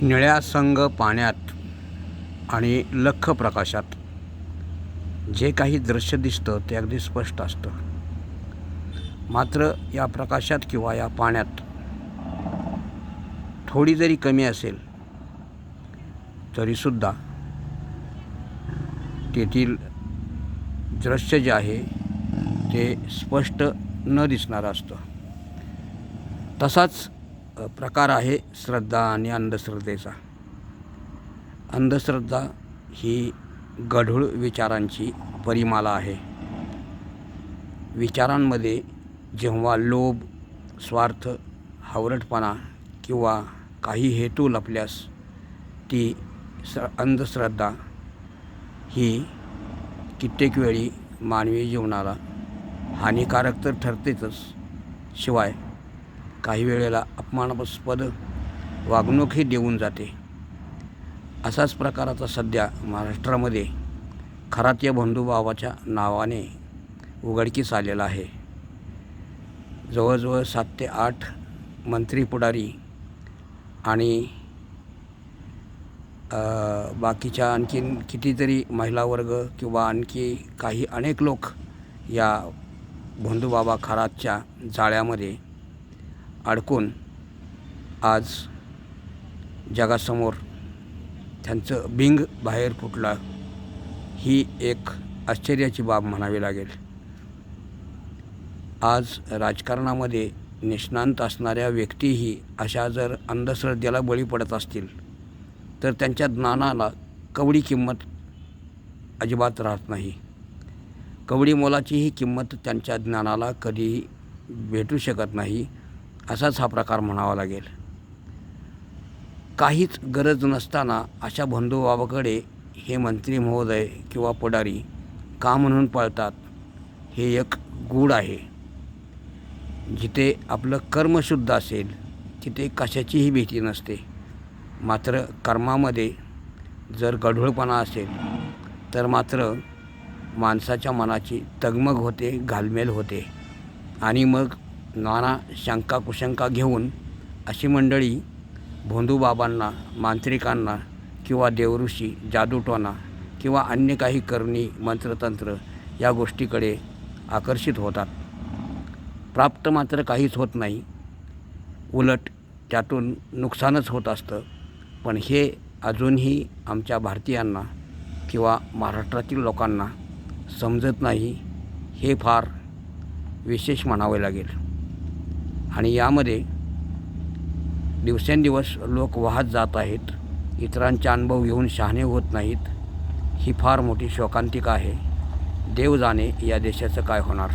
निळ्या संग पाण्यात आणि लख्ख प्रकाशात जे काही दृश्य दिसतं ते अगदी स्पष्ट असतं. मात्र या प्रकाशात किंवा या पाण्यात थोडी जरी कमी असेल तरीसुद्धा तेथील दृश्य जे आहे ते स्पष्ट न दिसणारं असतं. तसाच प्रकार आहे श्रद्धा आणि अंधश्रद्धेचा. अंधश्रद्धा ही गढूळ विचारांची परिमाला आहे. विचारांमध्ये जेव्हा लोभ, स्वार्थ, हावरटपणा किंवा काही हेतू लपल्यास ती अंधश्रद्धा ही कित्येक वेळी मानवी जीवनाला हानिकारक तर ठरतेच, शिवाय काही वेळेला अपमानास्पद वागणूकही देऊन जाते. असाच प्रकार आता सध्या महाराष्ट्रामध्ये खरातीय बंधुभावाच्या नावाने उघडकीस आलेला आहे. जवळजवळ 7 ते 8 मंत्री पुढारी आणि बाकीच्या आणखीन कितीतरी महिला वर्ग किंवा आणखी काही अनेक लोक या बंधुबाबा खरातच्या जाळ्यामध्ये अडकून आज जगासमोर त्यांचं बिंग बाहेर फुटलं, ही एक आश्चर्याची बाब म्हणावी लागेल. आज राजकारणामध्ये निष्णात असणाऱ्या व्यक्तीही अशा जर अंधश्रद्धेला बळी पडत असतील तर त्यांच्या ज्ञानाला कवडी किंमत अजिबात राहत नाही. कवडी मोलाचीही किंमत त्यांच्या ज्ञानाला कधीही भेटू शकत नाही. असाच हा प्रकार म्हणावा लागेल. काहीच गरज नसताना अशा बंधुबाबाकडे हे मंत्री महोदय किंवा पुढारी का म्हणून पळतात, हे एक गूढ आहे. जिथे आपलं कर्मशुद्ध असेल तिथे कशाचीही भीती नसते. मात्र कर्मामध्ये जर गढूळपणा असेल तर मात्र माणसाच्या मनाची तगमग होते, घालमेल होते आणि मग नाना शंका कुशंका घेऊन अशी मंडळी भोंदूबाबांना, मांत्रिकांना किंवा देवऋषी, जादूटोणा किंवा अन्य काही करणी मंत्रतंत्र या गोष्टीकडे आकर्षित होतात. प्राप्त मात्र काहीच होत नाही, उलट त्यातून नुकसानच होत असतं. पण हे अजूनही आमच्या भारतीयांना किंवा महाराष्ट्रातील लोकांना समजत नाही. हे फार विशेष म्हणावे लागेल. आणि यामध्ये दिवसेंदिवस लोक वाहत जात आहेत. इतरांचे अनुभव घेऊन शहाणे होत नाहीत. ही फार मोठी शोकांतिका आहे. देव जाणे या देशाचं काय होणार.